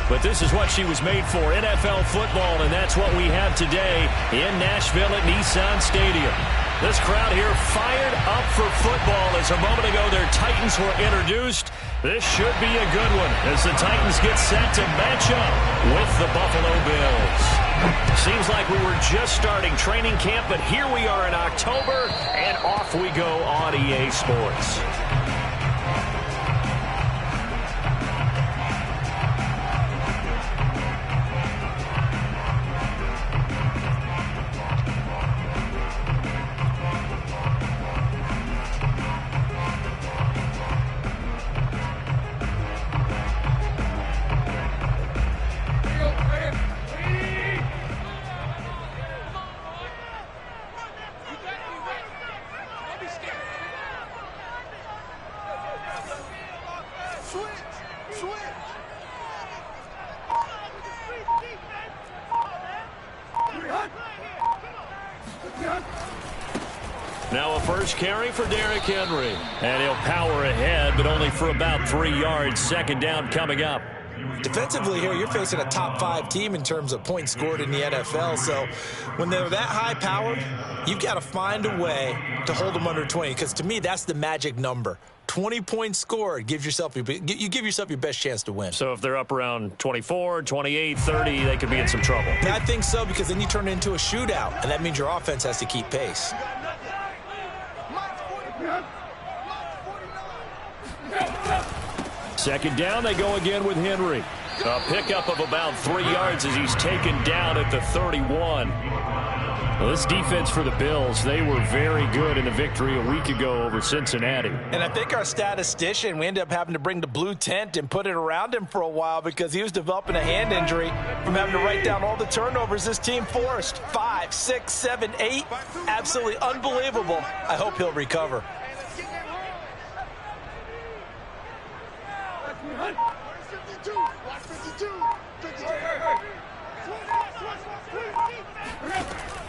But this is what she was made for, NFL football, and that's what we have today in Nashville at Nissan Stadium. This crowd here fired up for football as a moment ago their Titans were introduced. This should be a good one as the Titans get set to match up with the Buffalo Bills. Seems like we were just starting training camp, but here we are in October, and off we go on EA Sports. Now a first carry for Derrick Henry. And he'll power ahead, but only for about 3 yards. Second down coming up. Defensively here, you're facing a top 5 team in terms of points scored in the NFL. So when they're that high-powered, you've got to find a way to hold them under 20. Because to me, that's the magic number. 20 points scored, you give yourself your best chance to win. So if they're up around 24, 28, 30, they could be in some trouble. I think so, because then you turn it into a shootout, and that means your offense has to keep pace. Second down, they go again with Henry. A pickup of about 3 yards as he's taken down at the 31. Well, this defense for the Bills, they were very good in the victory a week ago over Cincinnati. And I think our statistician, we ended up having to bring the blue tent and put it around him for a while because he was developing a hand injury from having to write down all the turnovers this team forced. 5, 6, 7, 8. Absolutely unbelievable. I hope he'll recover.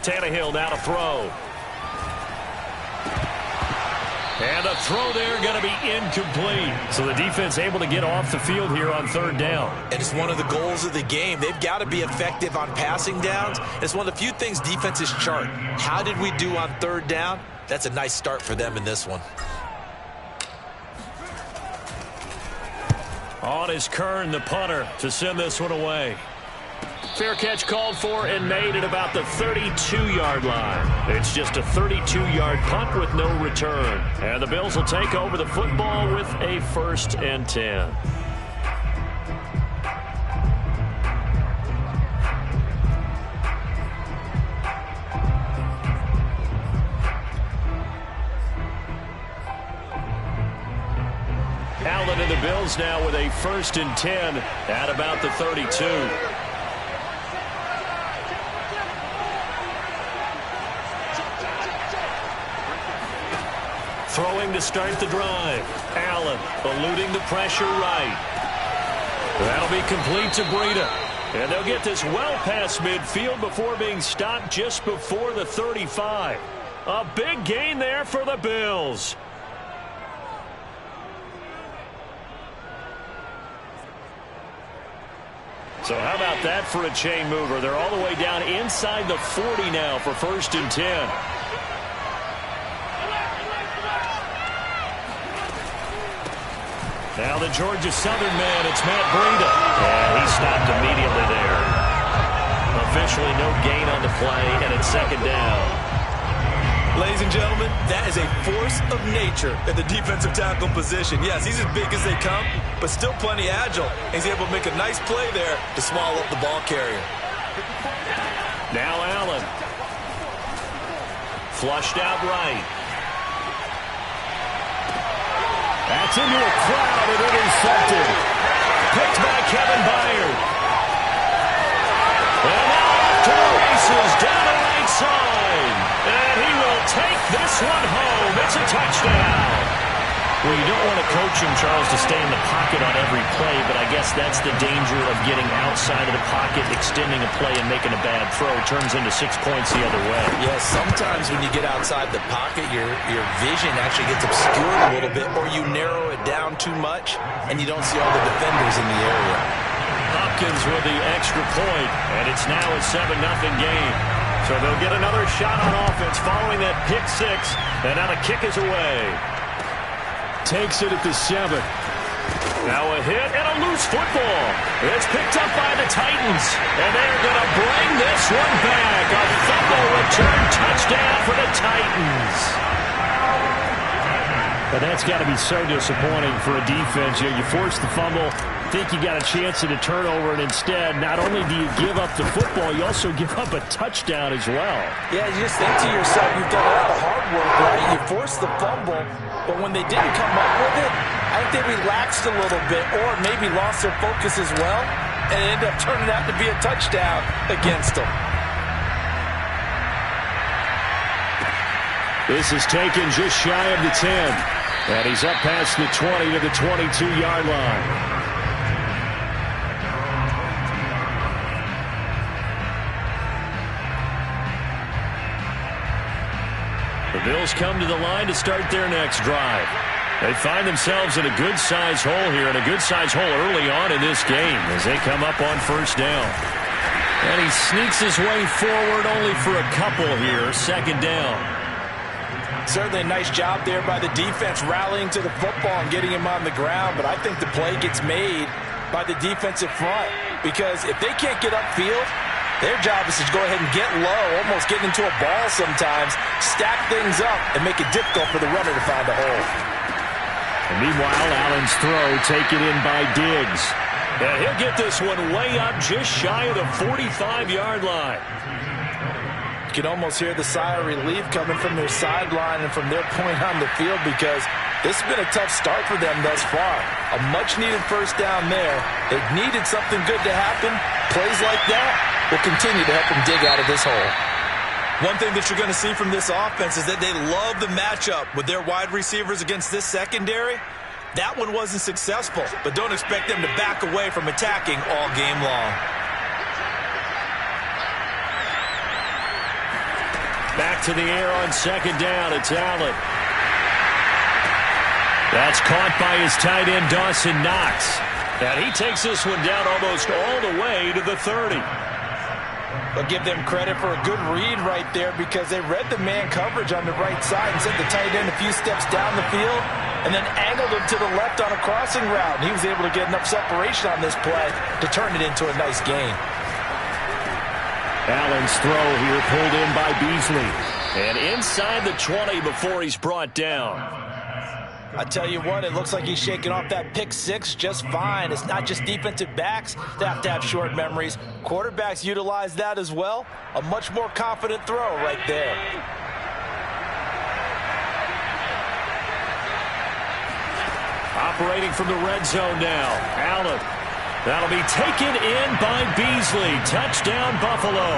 Tannehill now to throw. And a throw there going to be incomplete. So the defense able to get off the field here on third down. And it's one of the goals of the game. They've got to be effective on passing downs. It's one of the few things defenses chart. How did we do on third down? That's a nice start for them in this one. On is Kern, the punter, to send this one away. Fair catch called for and made at about the 32-yard line. It's just a 32-yard punt with no return. And the Bills will take over the football with a 1st and 10. Allen and the Bills now with a 1st and 10 at about the 32. Throwing to start the drive. Allen eluding the pressure right. That'll be complete to Breida. And they'll get this well past midfield before being stopped just before the 35. A big gain there for the Bills. So how about that for a chain mover? They're all the way down inside the 40 now for 1st and 10. Now the Georgia Southern man, it's Matt Breida. And he stopped immediately there. Officially no gain on the play, and it's 2nd down. Ladies and gentlemen, that is a force of nature at the defensive tackle position. Yes, he's as big as they come, but still plenty agile. He's able to make a nice play there to swallow up the ball carrier. Now Allen. Flushed out right. That's into a crowd and intercepted. Picked by Kevin Byard. And now off to the races down the right side. And he will take this one home. It's a touchdown. Well, you don't want to coach him, Charles, to stay in the pocket on every play, but I guess that's the danger of getting outside of the pocket, extending a play, and making a bad throw. It turns into 6 points the other way. Yeah, sometimes when you get outside the pocket, your vision actually gets obscured a little bit, or you narrow it down too much, and you don't see all the defenders in the area. Up Falcons with the extra point, and it's now a 7-0 game. So they'll get another shot on offense following that pick six, and now the kick is away. Takes it at the 7. Now a hit and a loose football. It's picked up by the Titans, and they're going to bring this one back. A fumble return touchdown for the Titans. But that's got to be so disappointing for a defense. You force the fumble, think you got a chance at a turnover, and instead, not only do you give up the football, you also give up a touchdown as well. Yeah, you just think to yourself, you've done a lot of hard work, right? You forced the fumble, but when they didn't come up with it, I think they relaxed a little bit or maybe lost their focus as well, and it ended up turning out to be a touchdown against them. This is taken just shy of the 10. And he's up past the 20 to the 22-yard line. The Bills come to the line to start their next drive. They find themselves in a good-sized hole here, and a good-sized hole early on in this game as they come up on first down. And he sneaks his way forward only for a couple here, second down. Certainly a nice job there by the defense rallying to the football and getting him on the ground, but I think the play gets made by the defensive front because if they can't get upfield, their job is to go ahead and get low, almost get into a ball sometimes, stack things up, and make it difficult for the runner to find a hole. And meanwhile, Allen's throw taken in by Diggs. And he'll get this one way up just shy of the 45-yard line. You can almost hear the sigh of relief coming from their sideline and from their point on the field because this has been a tough start for them thus far. A much-needed first down there. They needed something good to happen. Plays like that will continue to help them dig out of this hole. One thing that you're going to see from this offense is that they love the matchup with their wide receivers against this secondary. That one wasn't successful, but don't expect them to back away from attacking all game long. Back to the air on second down. It's Allen. That's caught by his tight end, Dawson Knox. And he takes this one down almost all the way to the 30. I'll give them credit for a good read right there because they read the man coverage on the right side and sent the tight end a few steps down the field and then angled him to the left on a crossing route. And he was able to get enough separation on this play to turn it into a nice gain. Allen's throw here pulled in by Beasley. And inside the 20 before he's brought down. I tell you what, it looks like he's shaking off that pick six just fine. It's not just defensive backs that have to have short memories. Quarterbacks utilize that as well. A much more confident throw right there. Operating from the red zone now. Allen. That'll be taken in by Beasley. Touchdown, Buffalo.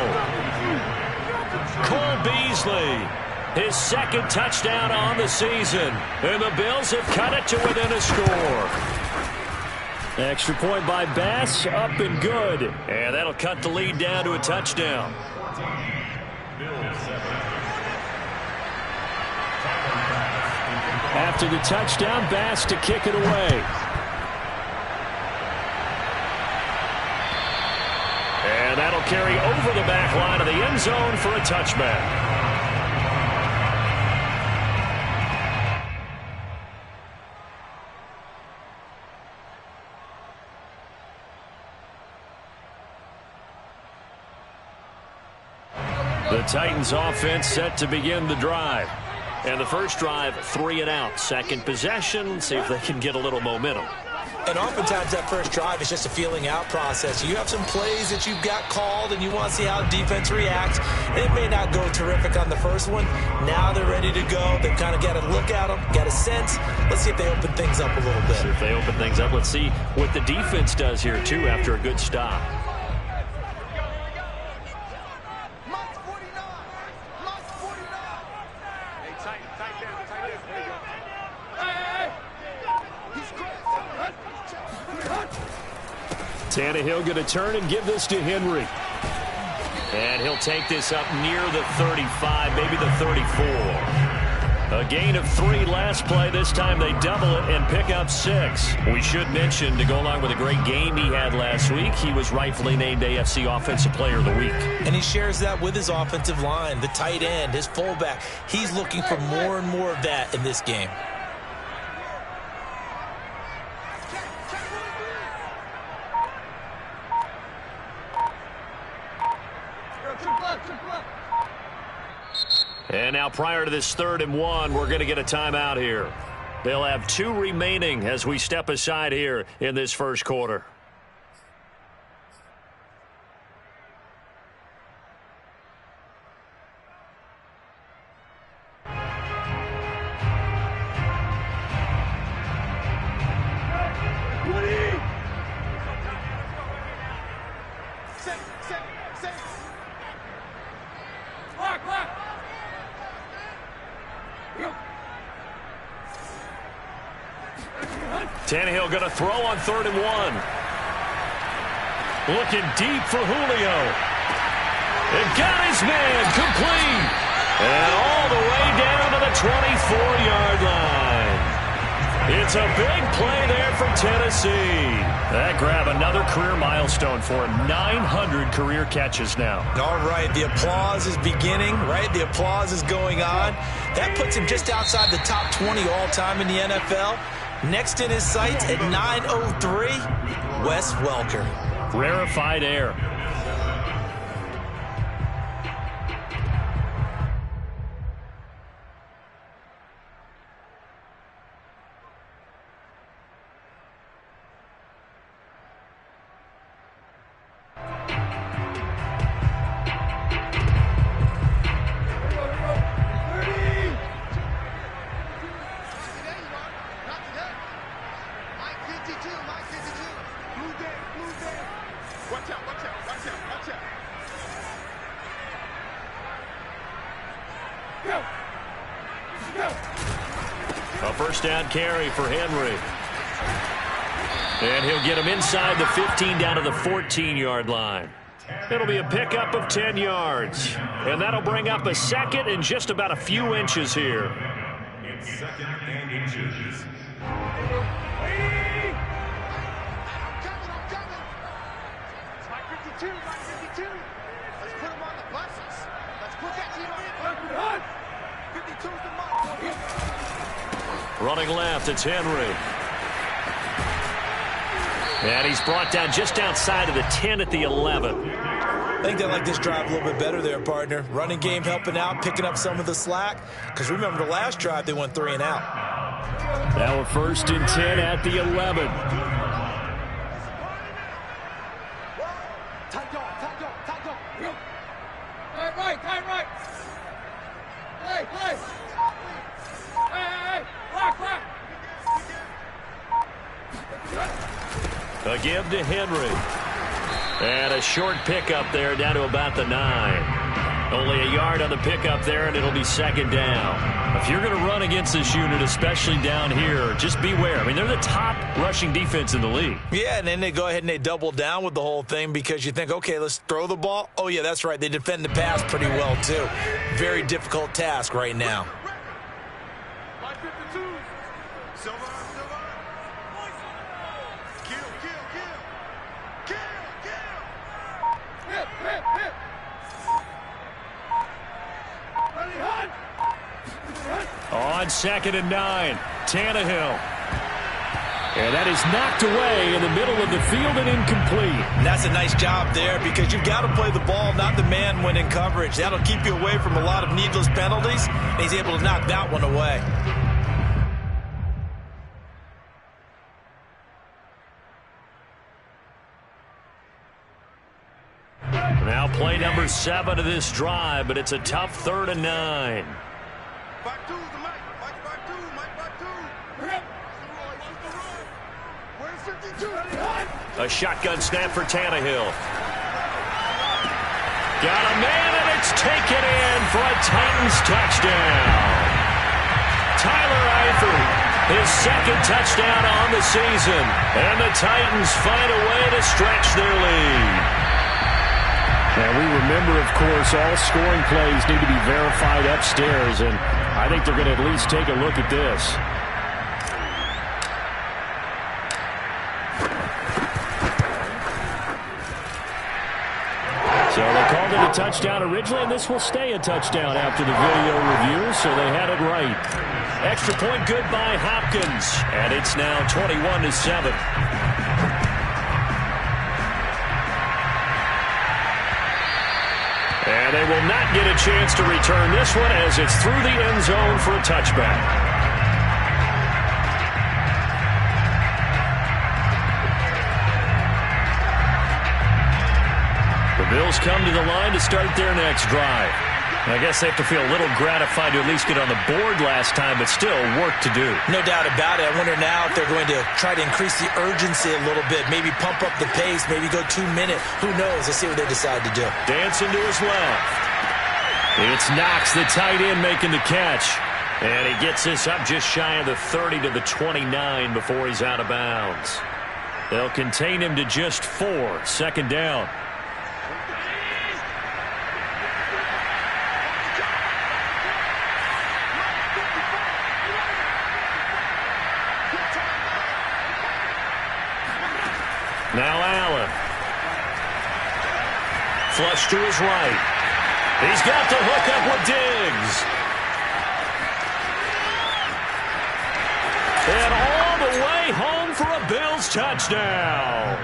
Cole Beasley, his second touchdown on the season. And the Bills have cut it to within a score. Extra point by Bass, up and good. And that'll cut the lead down to a touchdown. After the touchdown, Bass to kick it away. And that'll carry over the back line of the end zone for a touchback. The Titans offense set to begin the drive. And the first drive, 3 and out. Second possession, see if they can get a little momentum. And oftentimes that first drive is just a feeling out process. You have some plays that you've got called and you want to see how the defense reacts. It may not go terrific on the first one. Now they're ready to go. They've kind of got to look at them, got a sense. Let's see if they open things up a little bit. See if they open things up. Let's see what the defense does here, too, after a good stop. Tannehill going to turn and give this to Henry. And he'll take this up near the 35, maybe the 34. A gain of 3 last play. This time they double it and pick up 6. We should mention, to go along with a great game he had last week, he was rightfully named AFC Offensive Player of the Week. And he shares that with his offensive line, the tight end, his fullback. He's looking for more and more of that in this game. And now prior to this 3rd and 1, we're going to get a timeout here. They'll have 2 remaining as we step aside here in this first quarter. Tannehill going to throw on 3rd and 1. Looking deep for Julio. And got his man complete. And all the way down to the 24-yard line. It's a big play there for Tennessee. That grab another career milestone for him. 900 career catches now. All right, the applause is beginning, right? The applause is going on. That puts him just outside the top 20 all-time in the NFL. Next in his sights at 9:03, Wes Welker. Rarefied air. A first down carry for Henry. And he'll get him inside the 15 down to the 14-yard line. It'll be a pickup of 10 yards. And that'll bring up a 2nd and just about a few inches here. It's 2nd and inches. Running left, it's Henry. And he's brought down just outside of the 10 at the 11. I think they like this drive a little bit better there, partner. Running game helping out, picking up some of the slack. Because remember, the last drive, they went 3 and out. Now a 1st and 10 at the 11. Right. Hey. A give to Henry. And a short pickup there down to about the 9. Only a yard on the pickup there, and it'll be 2nd down. If you're going to run against this unit, especially down here, just beware. I mean, they're the top rushing defense in the league. Yeah, and then they go ahead and they double down with the whole thing because you think, okay, let's throw the ball. Oh, yeah, that's right. They defend the pass pretty well, too. Very difficult task right now. On 2nd and 9, Tannehill. And that is knocked away in the middle of the field and incomplete. And that's a nice job there because you've got to play the ball, not the man when in coverage. That'll keep you away from a lot of needless penalties, and he's able to knock that one away. Now play number 7 of this drive, but it's a tough 3rd and 9. A shotgun snap for Tannehill. Got a man, and it's taken in for a Titans touchdown. Tyler Eifert, his 2nd touchdown on the season. And the Titans find a way to stretch their lead. And we remember, of course, all scoring plays need to be verified upstairs, and I think they're going to at least take a look at this. So they called it a touchdown originally, and this will stay a touchdown after the video review, so they had it right. Extra point good by Hopkins, and it's now 21-7. And they will not get a chance to return this one as it's through the end zone for a touchback. The Bills come to the line to start their next drive. I guess they have to feel a little gratified to at least get on the board last time, but still work to do. No doubt about it. I wonder now if they're going to try to increase the urgency a little bit, maybe pump up the pace, maybe go 2 minutes. Who knows? Let's see what they decide to do. Dancing to his left. It's Knox, the tight end, making the catch. And he gets this up just shy of the 30 to the 29 before he's out of bounds. They'll contain him to just 4. Second down. Now Allen. Flush to his right. He's got the hook up with Diggs. And all the way home for a Bills touchdown.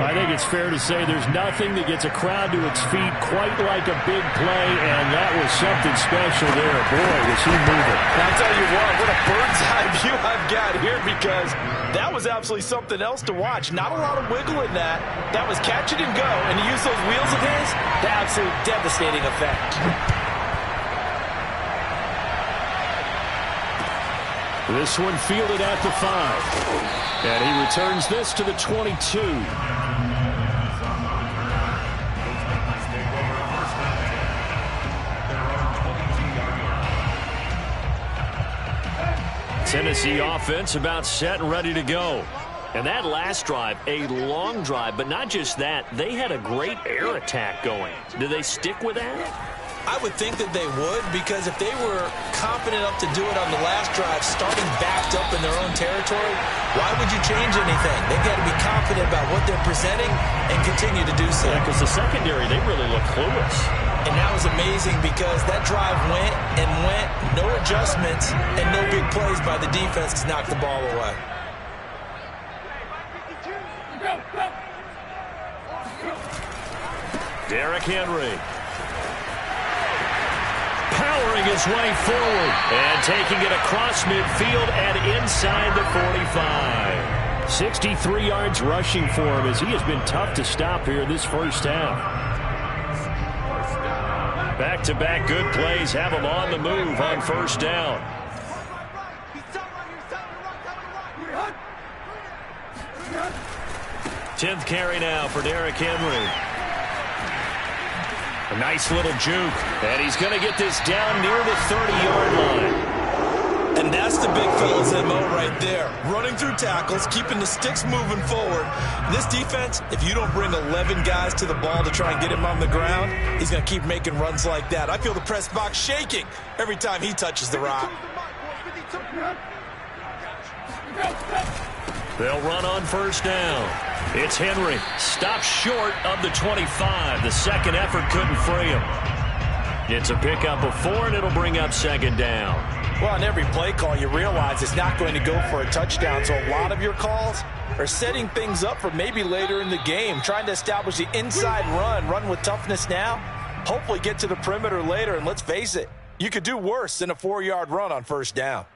I think it's fair to say there's nothing that gets a crowd to its feet quite like a big play, and that was something special there. Boy, was he moving. I'll tell you what a bird's eye view I've got here, because that was absolutely something else to watch. Not a lot of wiggle in that. That was catch it and go, and to use those wheels of his, the absolute devastating effect. This one fielded at the 5. And he returns this to the 22. Tennessee offense about set and ready to go. And that last drive, a long drive, but not just that. They had a great air attack going. Do they stick with that? I would think that they would, because if they were confident enough to do it on the last drive, starting backed up in their own territory, why would you change anything? They've got to be confident about what they're presenting and continue to do so. Yeah, because the secondary, they really look clueless. And that was amazing, because that drive went and went, no adjustments, and no big plays by the defense to knock the ball away. Derrick Henry. Powering his way forward and taking it across midfield and inside the 45. 63 yards rushing for him, as he has been tough to stop here in this first half. Back-to-back good plays have him on the move on first down. Tenth carry now for Derrick Henry. A nice little juke, and he's going to get this down near the 30-yard line. And that's the big fella's MO right there. Running through tackles, keeping the sticks moving forward. This defense, if you don't bring 11 guys to the ball to try and get him on the ground, he's going to keep making runs like that. I feel the press box shaking every time he touches the rock. They'll run on first down. It's Henry. Stopped short of the 25. The second effort couldn't free him. It's a pickup of 4, and it'll bring up second down. Well, on every play call, you realize it's not going to go for a touchdown, so a lot of your calls are setting things up for maybe later in the game, trying to establish the inside run with toughness now, hopefully get to the perimeter later, and let's face it, you could do worse than a 4-yard run on first down.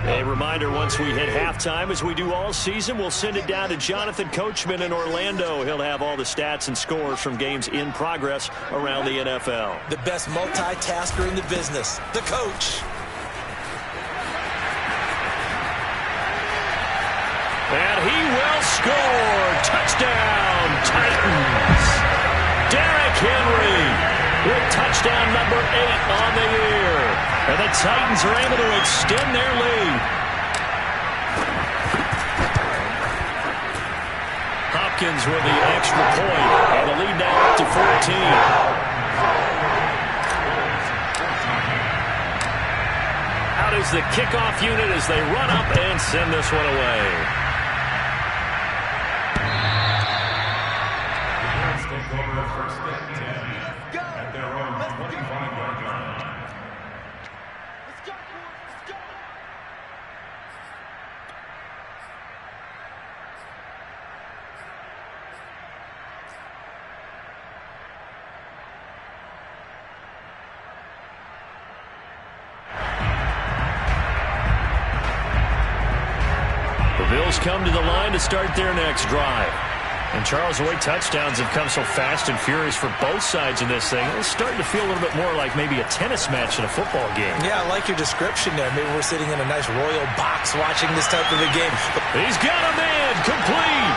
A reminder, once we hit halftime, as we do all season, we'll send it down to Jonathan Coachman in Orlando. He'll have all the stats and scores from games in progress around the NFL. The best multitasker in the business, the coach. And he will score. Touchdown, Titans. Derrick Henry with touchdown number 8 on the year. And the Titans are able to extend their lead. Falcons with the extra point, and the lead now up to 14. Out is the kickoff unit as they run up and send this one away. Let's take over first and 10 at their own 25-yard line. Let's go, let's go. The Bills come to the line to start their next drive. And Charles, the way touchdowns have come so fast and furious for both sides in this thing, it's starting to feel a little bit more like maybe a tennis match in a football game. Yeah, I like your description there. Maybe we're sitting in a nice royal box watching this type of a game. He's got a man complete.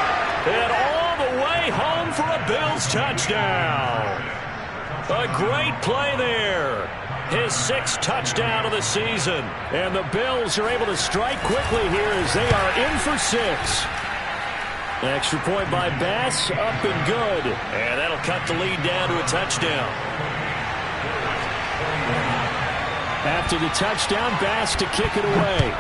And all the way home for a Bills touchdown. A great play there. His 6th touchdown of the season. And the Bills are able to strike quickly here as they are in for 6. Extra point by Bass, up and good. And that'll cut the lead down to a touchdown. After the touchdown, Bass to kick it away.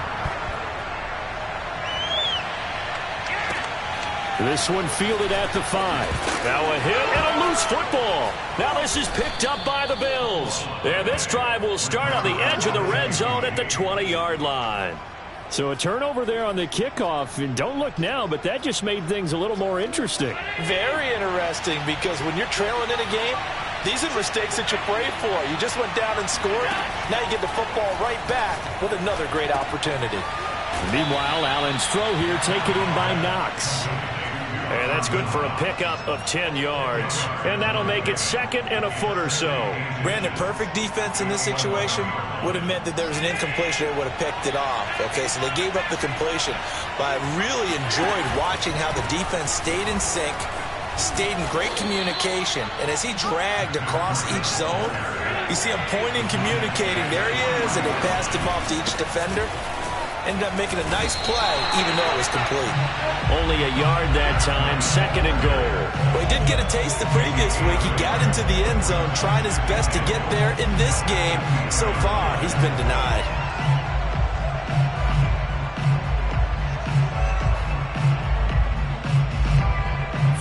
This one fielded at the 5. Now a hit and a loose football. Now this is picked up by the Bills. And this drive will start on the edge of the red zone at the 20-yard line. So a turnover there on the kickoff, and don't look now, but that just made things a little more interesting. Very interesting, because when you're trailing in a game, these are mistakes that you pray for. You just went down and scored. Now you get the football right back with another great opportunity. Meanwhile, Allen's throw here taken in by Knox. And that's good for a pickup of 10 yards. And that'll make it 2nd and a foot or so. Brandon, perfect defense in this situation would have meant that there was an incompletion. They would have picked it off. Okay, so they gave up the completion. But I really enjoyed watching how the defense stayed in sync, stayed in great communication. And as he dragged across each zone, you see him pointing, communicating. There he is, and they passed him off to each defender. Ended up making a nice play, even though it was complete. Only a yard that time, 2nd and goal. Well, he did get a taste the previous week. He got into the end zone, trying his best to get there in this game. So far, he's been denied.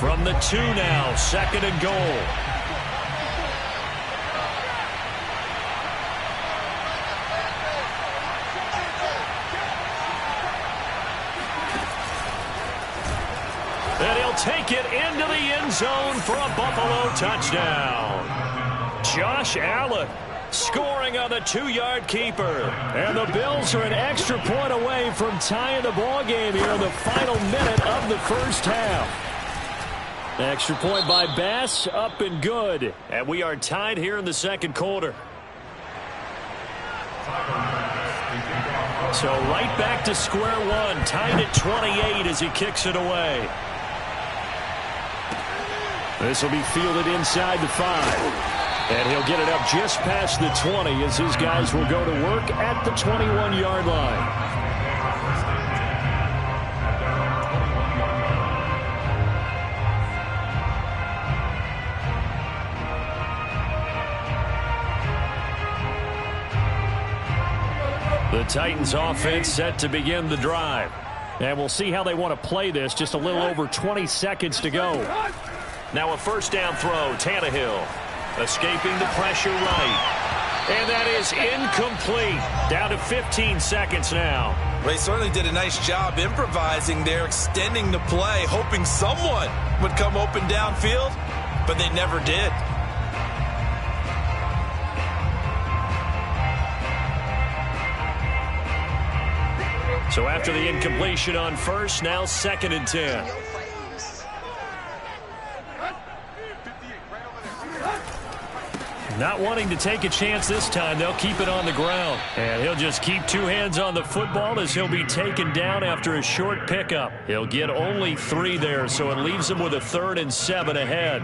From the 2 now, 2nd and goal. And he'll take it into the end zone for a Buffalo touchdown. Josh Allen scoring on the 2-yard keeper. And the Bills are an extra point away from tying the ball game here in the final minute of the first half. Extra point by Bass, up and good. And we are tied here in the 2nd quarter. So right back to square one, tied at 28 as he kicks it away. This will be fielded inside the 5. And he'll get it up just past the 20 as his guys will go to work at the 21-yard line. The Titans offense set to begin the drive. And we'll see how they want to play this. Just a little over 20 seconds to go. Now a first down throw, Tannehill. Escaping the pressure right. And that is incomplete. Down to 15 seconds now. Well, he certainly did a nice job improvising there, extending the play, hoping someone would come open downfield, but they never did. So after the incompletion on first, now 2nd and 10. Not wanting to take a chance this time, they'll keep it on the ground. And he'll just keep 2 hands on the football as he'll be taken down after a short pickup. He'll get only 3 there, so it leaves him with a 3rd and 7 ahead.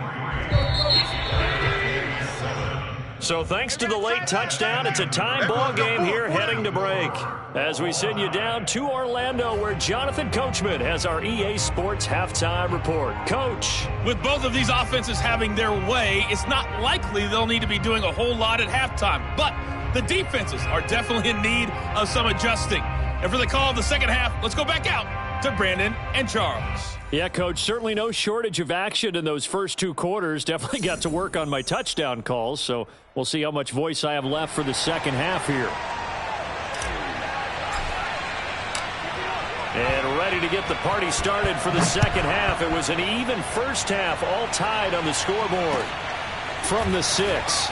So thanks to the late touchdown, it's a tie ball game here heading to break. As we send you down to Orlando, where Jonathan Coachman has our EA Sports halftime report. Coach. With both of these offenses having their way, it's not likely they'll need to be doing a whole lot at halftime. But the defenses are definitely in need of some adjusting. And for the call of the second half, let's go back out to Brandon and Charles. Yeah, Coach, certainly no shortage of action in those first two quarters. Definitely got to work on my touchdown calls, so we'll see how much voice I have left for the second half here. And ready to get the party started for the second half. It was an even first half, all tied on the scoreboard. From the 6.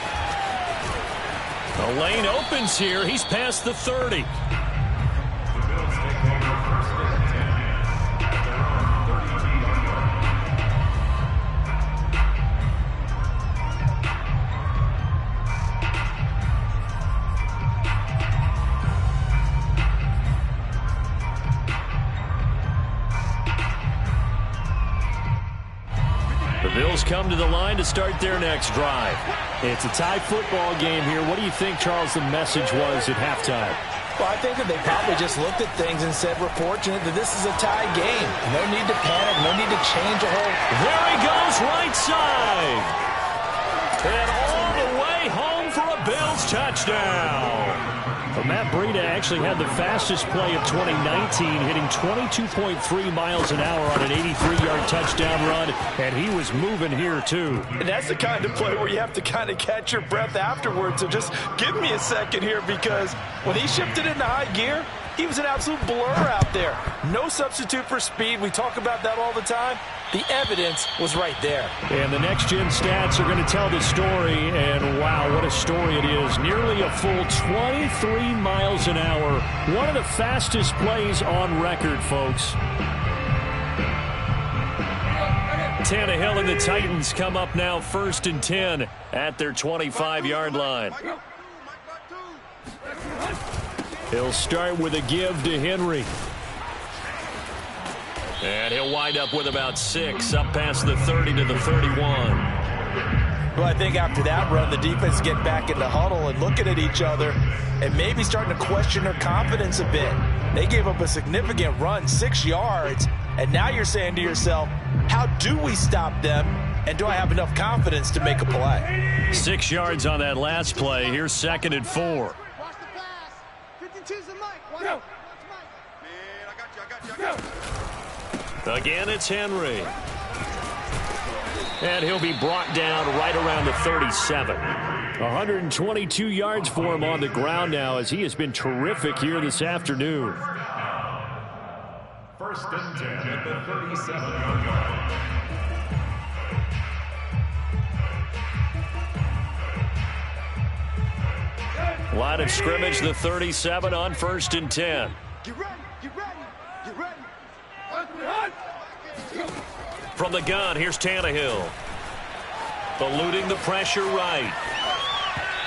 The lane opens here. He's past the 30. Bills come to the line to start their next drive. It's a tie football game here. What do you think, Charles, the message was at halftime? Well, I think that they probably just looked at things and said, we're fortunate that this is a tie game. No need to panic. No need to change a whole... There he goes, right side. And all the way home for a Bills touchdown. Well, Matt Breida actually had the fastest play of 2019, hitting 22.3 miles an hour on an 83-yard touchdown run, and he was moving here too. And that's the kind of play where you have to kind of catch your breath afterwards. So just give me a second here, because when he shifted into high gear, he was an absolute blur out there. No substitute for speed. We talk about that all the time. The evidence was right there. And the next-gen stats are going to tell the story, and wow, what a story it is. Nearly a full 23 miles an hour. One of the fastest plays on record, folks. Tannehill and the Titans come up now 1st and 10 at their 25-yard line. He'll start with a give to Henry. And he'll wind up with about 6, up past the 30 to the 31. Well, I think after that run, the defense get back in the huddle and looking at each other and maybe starting to question their confidence a bit. They gave up a significant run, 6 yards, and now you're saying to yourself, how do we stop them, and do I have enough confidence to make a play? 6 yards on that last play. Here's 2nd and 4. Watch the pass. 52's the mic. Watch Mike. Man, I got you. Again, it's Henry. And he'll be brought down right around the 37. 122 yards for him on the ground now, as he has been terrific here this afternoon. 1st and 10 at the 37-yard line. Line of scrimmage, the 37 on 1st and 10. Get ready. Get ready. Get ready. From the gun, here's Tannehill. Eluding the pressure right.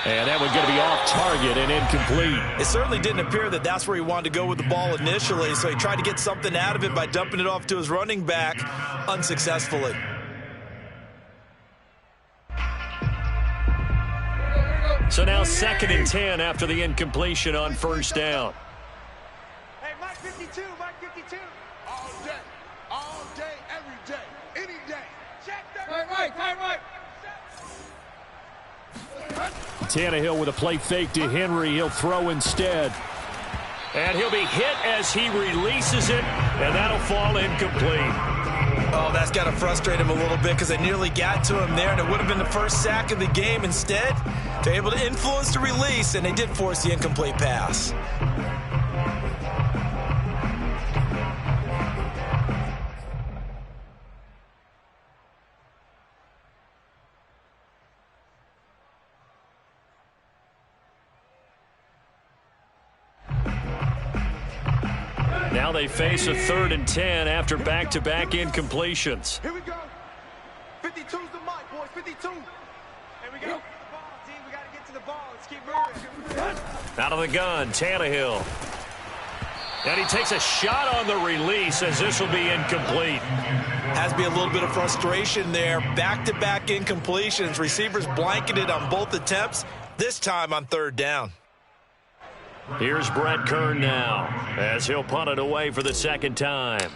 And that one's going to be off target and incomplete. It certainly didn't appear that that's where he wanted to go with the ball initially, so he tried to get something out of it by dumping it off to his running back unsuccessfully. So now 2nd and 10 after the incompletion on 1st down. Hey, Mike 52, Mike 52. All day, every day, any day. Check that. Right. Tannehill with a play fake to Henry. He'll throw instead. And he'll be hit as he releases it, and that'll fall incomplete. Oh, that's got to frustrate him a little bit, because they nearly got to him there, and it would have been the first sack of the game. Instead, they're able to influence the release, and they did force the incomplete pass. Now they face a 3rd and 10 after back-to-back incompletions. Here we go. 52's the mic, boys. 52. Here we go. Ball, team. We got to get to the ball. Let's keep moving. Out of the gun, Tannehill. And he takes a shot on the release, as this will be incomplete. Has to be a little bit of frustration there. Back-to-back incompletions. Receivers blanketed on both attempts, this time on 3rd down. Here's Brett Kern now as he'll punt it away for the second time.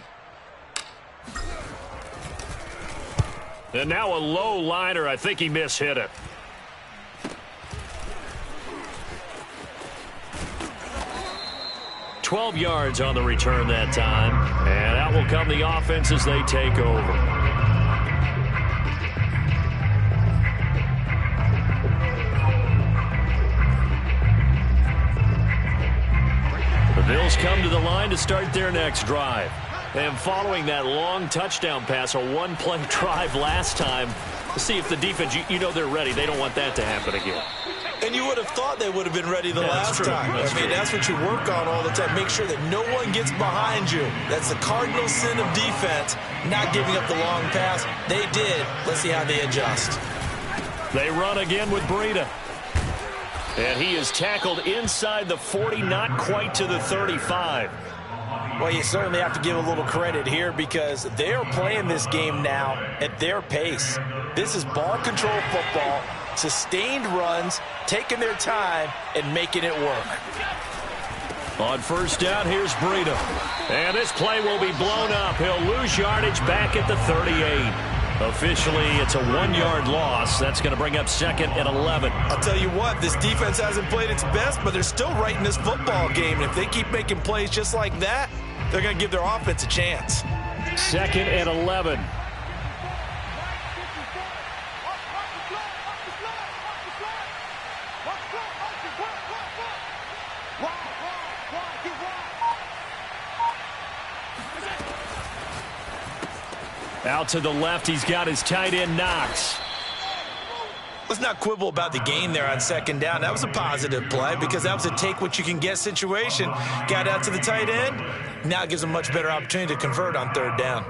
And now a low liner. I think he mishit it. $12 yards on the return that time. And out will come the offense as they take over. The Bills come to the line to start their next drive. And following that long touchdown pass, a one-play drive last time, to see if the defense, you know they're ready. They don't want that to happen again. And you would have thought they would have been ready the last time. That's what you work on all the time. Make sure that no one gets behind you. That's the cardinal sin of defense, not giving up the long pass. They did. Let's see how they adjust. They run again with Breida. And he is tackled inside the 40, not quite to the 35. Well, you certainly have to give a little credit here because they are playing this game now at their pace. This is ball control football, sustained runs, taking their time, and making it work. On first down, here's Breida. And this play will be blown up. He'll lose yardage back at the 38. Officially, it's a 1-yard loss. That's going to bring up second and 11. I'll tell you what, this defense hasn't played its best, but they're still right in this football game. And if they keep making plays just like that, they're going to give their offense a chance. Second and 11. Out to the left, he's got his tight end, Knox. Let's not quibble about the gain there on second down. That was a positive play because that was a take-what-you-can-get situation. Got out to the tight end. Now it gives them a much better opportunity to convert on third down.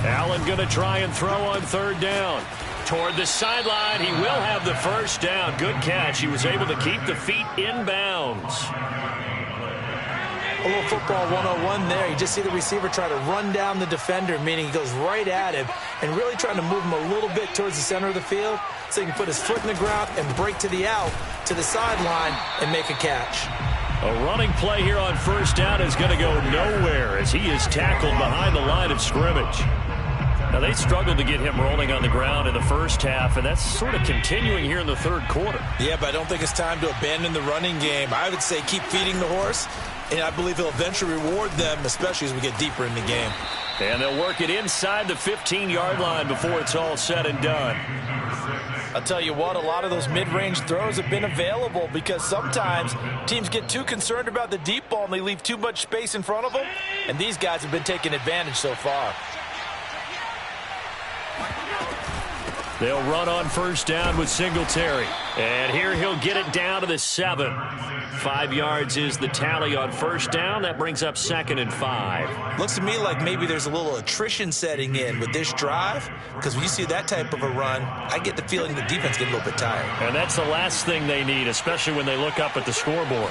Allen going to try and throw on third down. Toward the sideline, he will have the first down. Good catch. He was able to keep the feet in bounds. A little football 101 there. You just see the receiver try to run down the defender, meaning he goes right at him and really trying to move him a little bit towards the center of the field so he can put his foot in the ground and break to the out, to the sideline, and make a catch. A running play here on first down is going to go nowhere as he is tackled behind the line of scrimmage. Now, they struggled to get him rolling on the ground in the first half, and that's sort of continuing here in the third quarter. Yeah, but I don't think it's time to abandon the running game. I would say keep feeding the horse, and I believe he'll eventually reward them, especially as we get deeper in the game. And they'll work it inside the 15-yard line before it's all said and done. I'll tell you what, a lot of those mid-range throws have been available because sometimes teams get too concerned about the deep ball and they leave too much space in front of them, and these guys have been taking advantage so far. They'll run on first down with Singletary. And here he'll get it down to the 7. 5 yards is the tally on first down. That brings up second and 5. Looks to me like maybe there's a little attrition setting in with this drive because when you see that type of a run, I get the feeling the defense gets a little bit tired. And that's the last thing they need, especially when they look up at the scoreboard.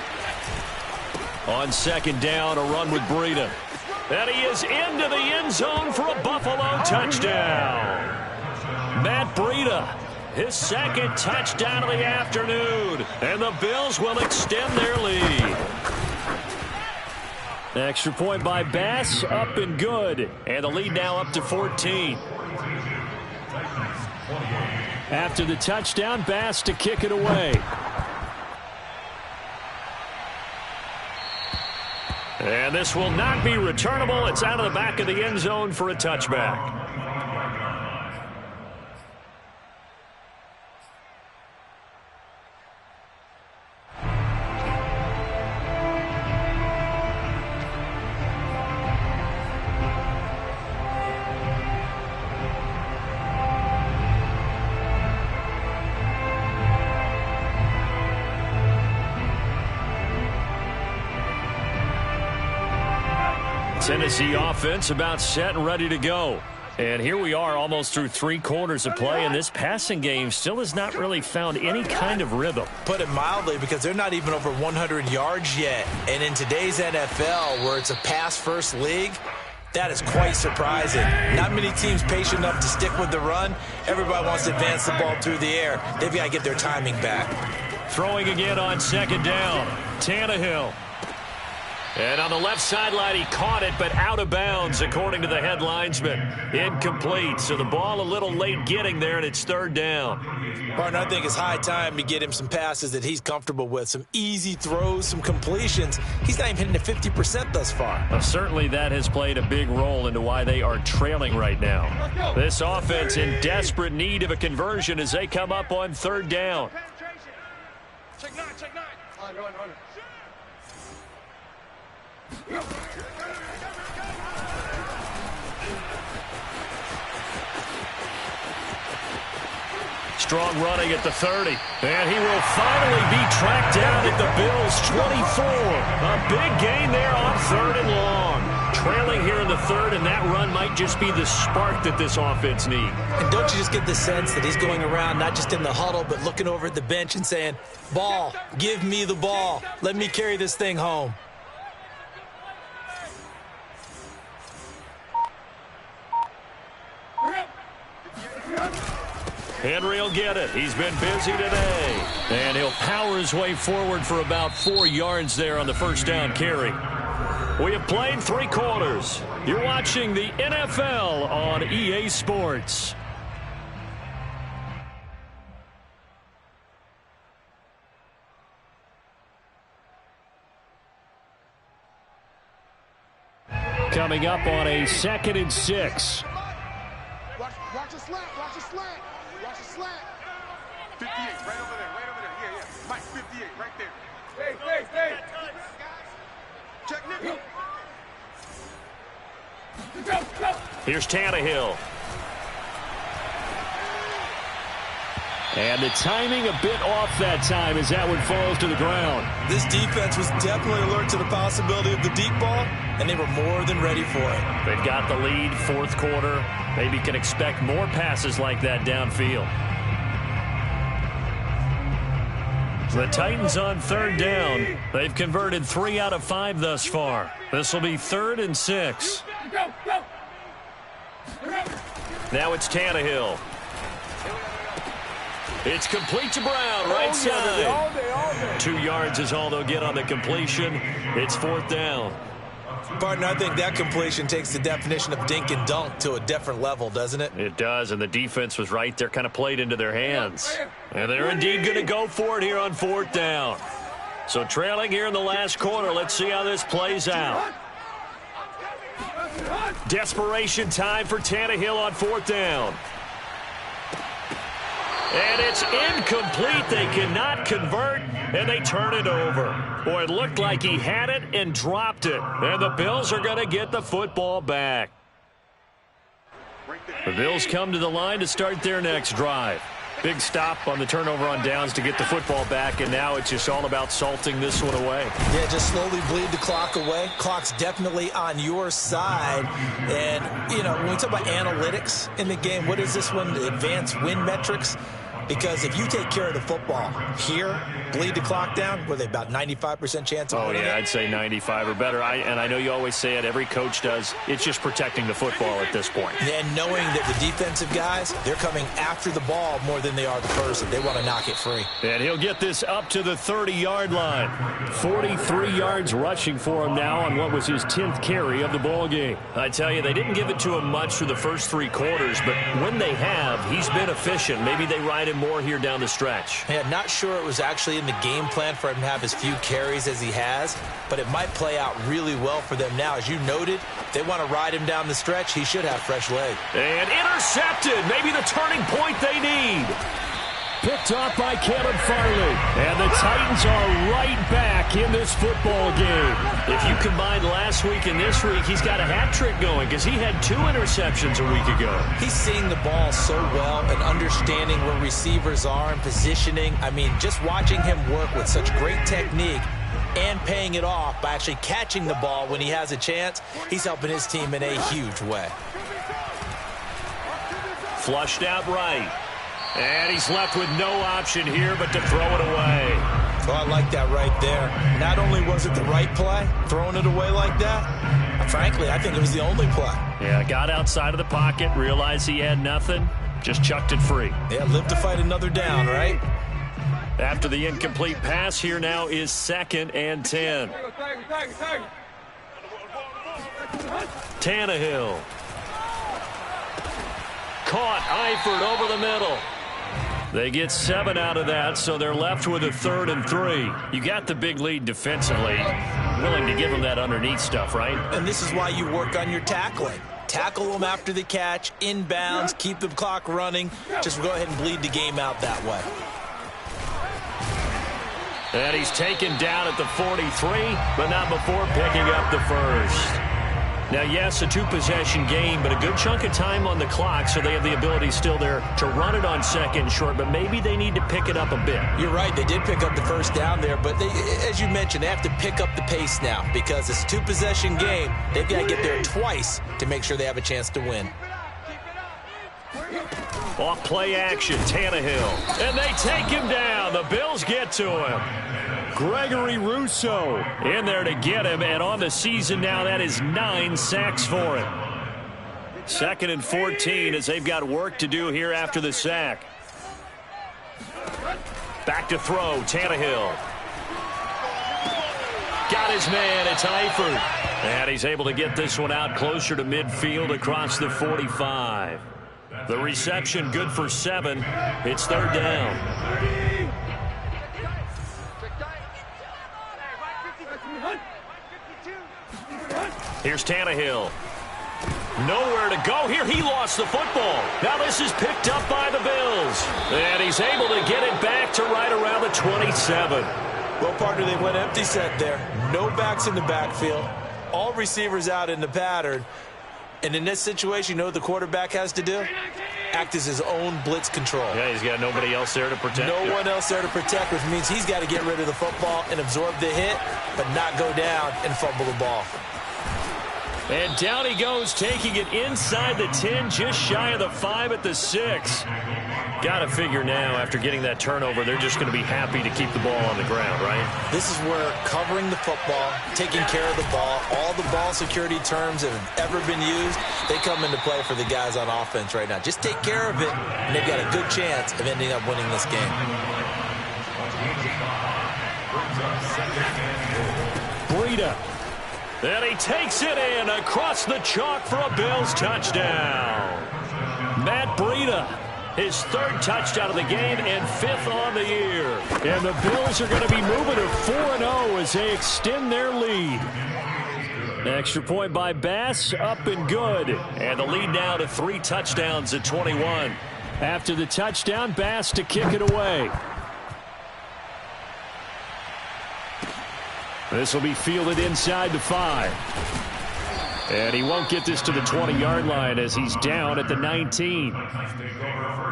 On second down, a run with Breida. And he is into the end zone for a Buffalo touchdown. Matt Breida, his second touchdown of the afternoon, and the Bills will extend their lead. Extra point by Bass, up and good, and the lead now up to 14. After the touchdown, Bass to kick it away. And this will not be returnable. It's out of the back of the end zone for a touchback. Tennessee offense about set and ready to go. And here we are almost through 3 quarters of play, and this passing game still has not really found any kind of rhythm. Put it mildly, because they're not even over 100 yards yet. And in today's NFL, where it's a pass-first league, that is quite surprising. Not many teams patient enough to stick with the run. Everybody wants to advance the ball through the air. They've got to get their timing back. Throwing again on 2nd down. Tannehill. And on the left sideline, he caught it, but out of bounds, according to the head linesman. Incomplete, so the ball a little late getting there, and it's 3rd down. Partner, I think it's high time to get him some passes that he's comfortable with, some easy throws, some completions. He's not even hitting the 50% thus far. Well, certainly that has played a big role into why they are trailing right now. This offense in desperate need of a conversion as they come up on 3rd down. Check 9, check 9. Run. Strong running at the 30. And he will finally be tracked down at the Bills' 24. A big gain there on 3rd and long. Trailing here in the 3rd, and that run might just be the spark that this offense needs. And don't you just get the sense that he's going around, not just in the huddle, but looking over at the bench and saying, ball, give me the ball. Let me carry this thing home. Henry will get it. He's been busy today. And he'll power his way forward for about 4 yards there on the 1st down carry. We have played 3 quarters. You're watching the NFL on EA Sports. Coming up on a 2nd and 6. Watch the slant. Watch the slant. 58, right over there. Yeah. Mike, 58, right there. Stay. Check nickel. Here's Tannehill. And the timing a bit off that time as that one falls to the ground. This defense was definitely alert to the possibility of the deep ball, and they were more than ready for it. They've got the lead, 4th quarter. Maybe can expect more passes like that downfield. The Titans on 3rd down. They've converted 3 out of 5 thus far. This will be 3rd and 6. Now it's Tannehill. It's complete to Brown, right side. 2 yards is all they'll get on the completion. It's 4th down. Partner, I think that completion takes the definition of dink and dunk to a different level, doesn't it? It does, and the defense was right there, kind of played into their hands. And they're indeed going to go for it here on 4th down. So trailing here in the last quarter, let's see how this plays out. Desperation time for Tannehill on 4th down. And it's incomplete. They cannot convert, and they turn it over. Boy, it looked like he had it and dropped it. And the Bills are going to get the football back. The Bills come to the line to start their next drive. Big stop on the turnover on downs to get the football back, and now it's just all about salting this one away. Yeah, just slowly bleed the clock away. Clock's definitely on your side. And, you know, when we talk about analytics in the game, what is this one? Advanced win metrics? Because if you take care of the football here, bleed the clock down, were they about 95% chance of winning? Oh, yeah, I'd say 95 or better. And I know you always say it, every coach does. It's just protecting the football at this point. And knowing that the defensive guys, they're coming after the ball more than they are the person. They want to knock it free. And he'll get this up to the 30-yard line. 43 yards rushing for him now on what was his 10th carry of the ball game. I tell you, they didn't give it to him much through the first 3 quarters, but when they have, he's been efficient. Maybe they ride him more here down the stretch. Yeah, not sure it was actually in the game plan for him to have as few carries as he has, but it might play out really well for them now. As you noted, if they want to ride him down the stretch, he should have fresh leg. And intercepted. Maybe the turning point they need. Picked off by Caleb Farley. And the Titans are right back in this football game. If you combine last week and this week, he's got a hat trick going because he had 2 interceptions a week ago. He's seeing the ball so well and understanding where receivers are and positioning. I mean, just watching him work with such great technique and paying it off by actually catching the ball when he has a chance, he's helping his team in a huge way. flushed out right. And he's left with no option here but to throw it away. Oh, I like that right there. Not only was it the right play, throwing it away like that, frankly, I think it was the only play. Yeah, got outside of the pocket, realized he had nothing, just chucked it free. Yeah, live to fight another down, right? After the incomplete pass, here now is 2nd and 10. Tannehill. Caught, Eifert over the middle. They get 7 out of that, so they're left with a 3rd and 3. You got the big lead defensively. Willing to give them that underneath stuff, right? And this is why you work on your tackling. Tackle them after the catch, inbounds, keep the clock running. Just go ahead and bleed the game out that way. And he's taken down at the 43, but not before picking up the first. Now, yes, a 2-possession game, but a good chunk of time on the clock, so they have the ability still there to run it on 2nd and short, but maybe they need to pick it up a bit. You're right. They did pick up the first down there, but they, as you mentioned, they have to pick up the pace now because it's a 2-possession game. They've got to get there twice to make sure they have a chance to win. Off play action, Tannehill. And they take him down. The Bills get to him. Gregory Rousseau in there to get him, and on the season now, that is 9 sacks for him. 2nd and 14 as they've got work to do here after the sack. Back to throw, Tannehill. Got his man, it's Eifert. And he's able to get this one out closer to midfield across the 45. The reception good for 7. It's 3rd down. Here's Tannehill. Nowhere to go here. He lost the football. Now this is picked up by the Bills. And he's able to get it back to right around the 27. Well, partner, they went empty set there. No backs in the backfield. All receivers out in the pattern. And in this situation, you know what the quarterback has to do? Act as his own blitz control. Yeah, he's got nobody else there to protect. No one else there to protect, which means he's got to get rid of the football and absorb the hit, but not go down and fumble the ball. And down he goes, taking it inside the 10, just shy of the 5 at the 6. Got to figure now, after getting that turnover, they're just going to be happy to keep the ball on the ground, right? This is where covering the football, taking care of the ball, all the ball security terms that have ever been used, they come into play for the guys on offense right now. Just take care of it, and they've got a good chance of ending up winning this game. Breida. And he takes it in across the chalk for a Bills touchdown. Matt Breida, his 3rd touchdown of the game and 5th on the year. And the Bills are going to be moving to 4-0 as they extend their lead. Extra point by Bass, up and good. And the lead now to 3 touchdowns at 21. After the touchdown, Bass to kick it away. This will be fielded inside the 5. And he won't get this to the 20-yard line as he's down at the 19. Take over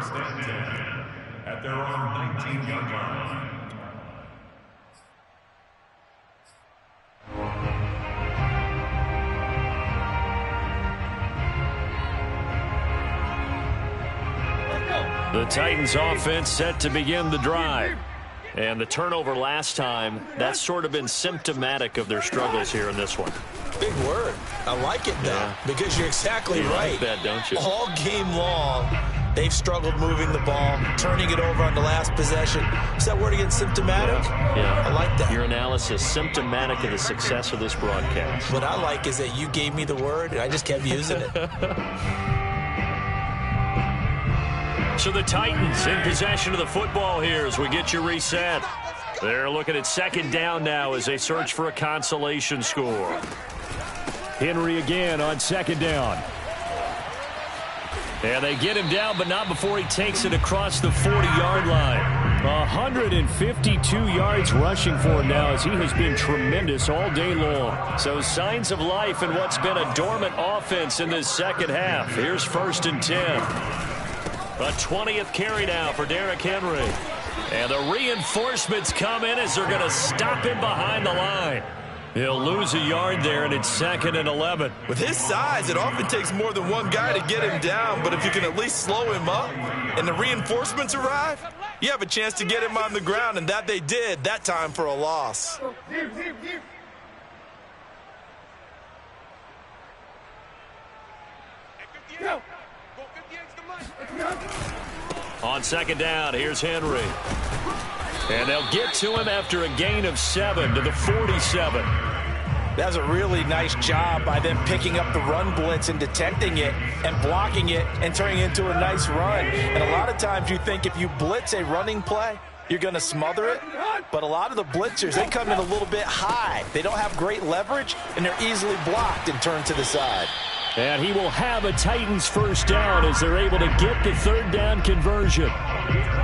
1st and 10 at their own 19-yard line. The Titans offense set to begin the drive. And the turnover last time, that's sort of been symptomatic of their struggles here in this one. Big word. I like it, though, because you're exactly right. Like that, don't you? All game long, they've struggled moving the ball, turning it over on the last possession. Is that word again, symptomatic? Yeah. I like that. Your analysis, symptomatic of the success of this broadcast. What I like is that you gave me the word, and I just kept using it. So the Titans in possession of the football here as we get you reset. They're looking at 2nd down now as they search for a consolation score. Henry again on 2nd down. And they get him down, but not before he takes it across the 40-yard line. 152 yards rushing for him now as he has been tremendous all day long. So signs of life in what's been a dormant offense in this second half. Here's 1st and 10. A 20th carry now for Derrick Henry. And the reinforcements come in as they're going to stop him behind the line. He'll lose a yard there, and it's 2nd and 11. With his size, it often takes more than one guy to get him down, but if you can at least slow him up and the reinforcements arrive, you have a chance to get him on the ground, and that they did, that time for a loss. On 2nd down, here's Henry. And they'll get to him after a gain of 7 to the 47. That's a really nice job by them picking up the run blitz and detecting it and blocking it and turning it into a nice run. And a lot of times you think if you blitz a running play, you're going to smother it. But a lot of the blitzers, they come in a little bit high. They don't have great leverage, and they're easily blocked and turned to the side. And he will have a Titans first down as they're able to get the 3rd down conversion.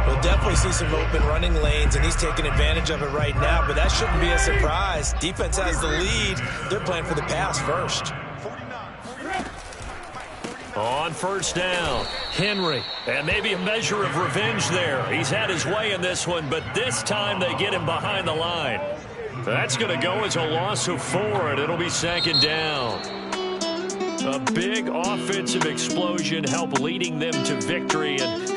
We'll definitely see some open running lanes, and he's taking advantage of it right now, but that shouldn't be a surprise. Defense has the lead. They're playing for the pass first. On 1st down, Henry. And maybe a measure of revenge there. He's had his way in this one, but this time they get him behind the line. That's going to go as a loss of 4, and it'll be 2nd down. A big offensive explosion helped leading them to victory. And